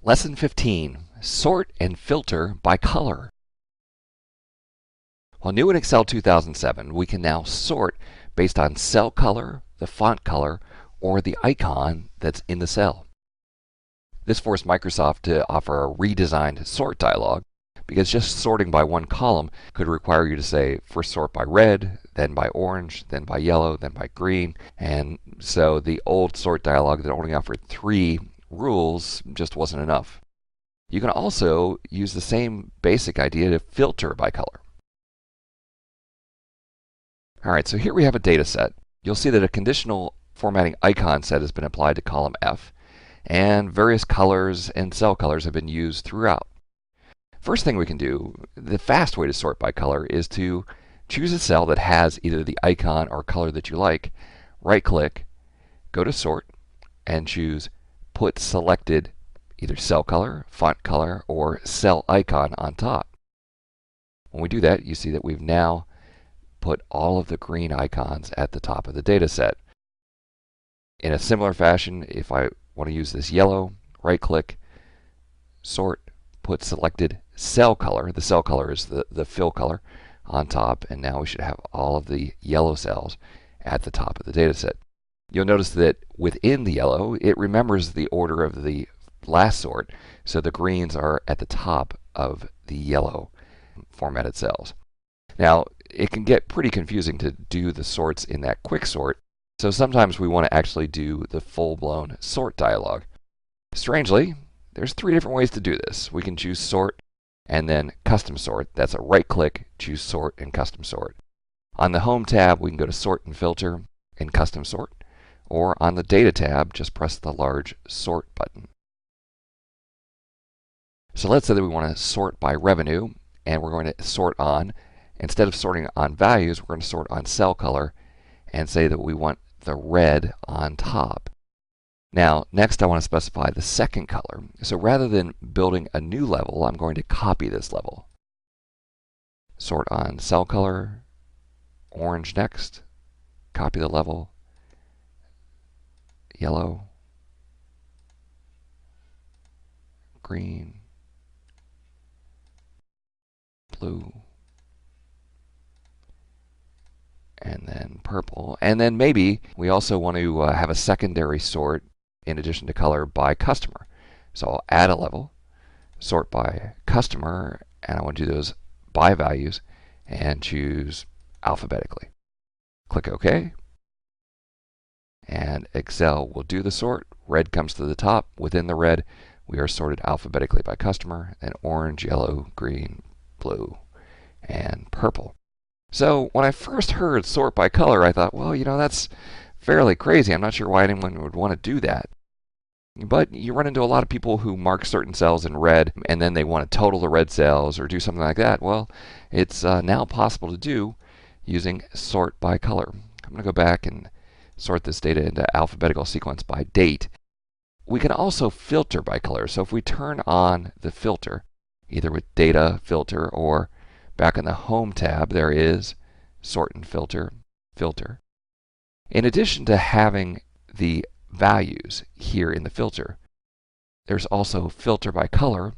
Lesson 15, Sort and Filter by Color. While new in Excel 2007, we can now sort based on cell color, the font color, or the icon that's in the cell. This forced Microsoft to offer a redesigned sort dialog, because just sorting by one column could require you to say, first sort by red, then by orange, then by yellow, then by green. And so the old sort dialog that only offered 3 rules just wasn't enough. You can also use the same basic idea to filter by color. Alright, so here we have a data set. You'll see that a conditional formatting icon set has been applied to column F, and various colors and cell colors have been used throughout. First thing we can do, the fast way to sort by color, is to choose a cell that has either the icon or color that you like, right-click, go to Sort, and choose Put Selected either cell color, font color, or cell icon on top. When we do that, you see that we've now put all of the green icons at the top of the data set. In a similar fashion, if I want to use this yellow, right-click, Sort, Put Selected Cell Color. The cell color is the fill color on top, and now we should have all of the yellow cells at the top of the data set. You'll notice that within the yellow, it remembers the order of the last sort, so the greens are at the top of the yellow formatted cells. Now, it can get pretty confusing to do the sorts in that quick sort, so sometimes we want to actually do the full-blown sort dialog. Strangely, there's 3 different ways to do this. We can choose Sort and then Custom Sort. That's a right-click, choose Sort and Custom Sort. On the Home tab, we can go to Sort and Filter and Custom Sort. Or on the Data tab, just press the large Sort button. So let's say that we want to sort by revenue, and we're going to sort on, instead of sorting on values, we're going to sort on cell color and say that we want the red on top. Now, next I want to specify the second color. So rather than building a new level, I'm going to copy this level. Sort on cell color, orange next, copy the level, yellow, green, blue, and then purple. And then maybe we also want to have a secondary sort in addition to color by customer. So I'll add a level, sort by customer, and I want to do those by values and choose alphabetically. Click OK. And Excel will do the sort. Red comes to the top. Within the red, we are sorted alphabetically by customer, then orange, yellow, green, blue, and purple. So when I first heard sort by color, I thought, well, that's fairly crazy. I'm not sure why anyone would want to do that. But you run into a lot of people who mark certain cells in red, and then they want to total the red cells or do something like that. Well, it's now possible to do using sort by color. I'm going to go back and sort this data into alphabetical sequence by date. We can also filter by color. So if we turn on the filter, either with Data, Filter, or back in the Home tab, there is Sort and Filter, Filter. In addition to having the values here in the filter, there's also Filter by Color,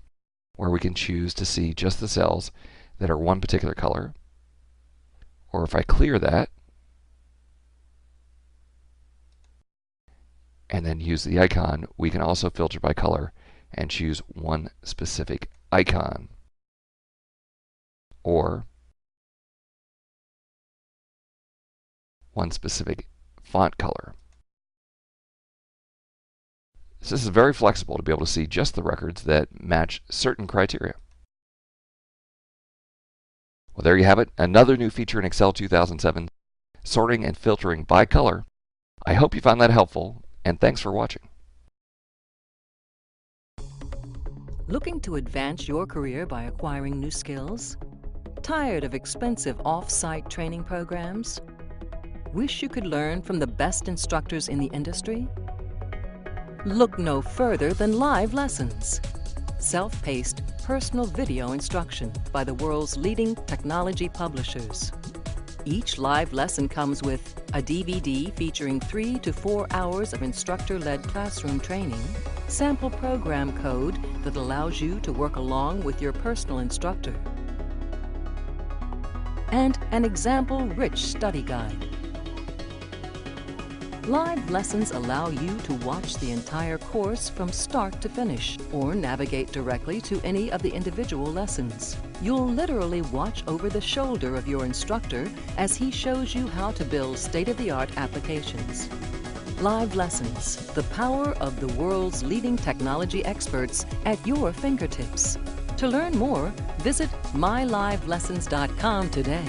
where we can choose to see just the cells that are one particular color. Or if I clear that, and then use the icon, we can also filter by color and choose one specific icon. Or one specific font color. So this is very flexible to be able to see just the records that match certain criteria. Well, there you have it, another new feature in Excel 2007, sorting and filtering by color. I hope you found that helpful, and thanks for watching. Looking to advance your career by acquiring new skills? Tired of expensive off-site training programs? Wish you could learn from the best instructors in the industry? Look no further than Live Lessons. Self-paced, personal video instruction by the world's leading technology publishers. Each live lesson comes with a DVD featuring 3 to 4 hours of instructor-led classroom training, sample program code that allows you to work along with your personal instructor, and an example-rich study guide. Live lessons allow you to watch the entire course from start to finish, or navigate directly to any of the individual lessons. You'll literally watch over the shoulder of your instructor as he shows you how to build state-of-the-art applications. Live lessons, the power of the world's leading technology experts at your fingertips. To learn more, visit mylivelessons.com today.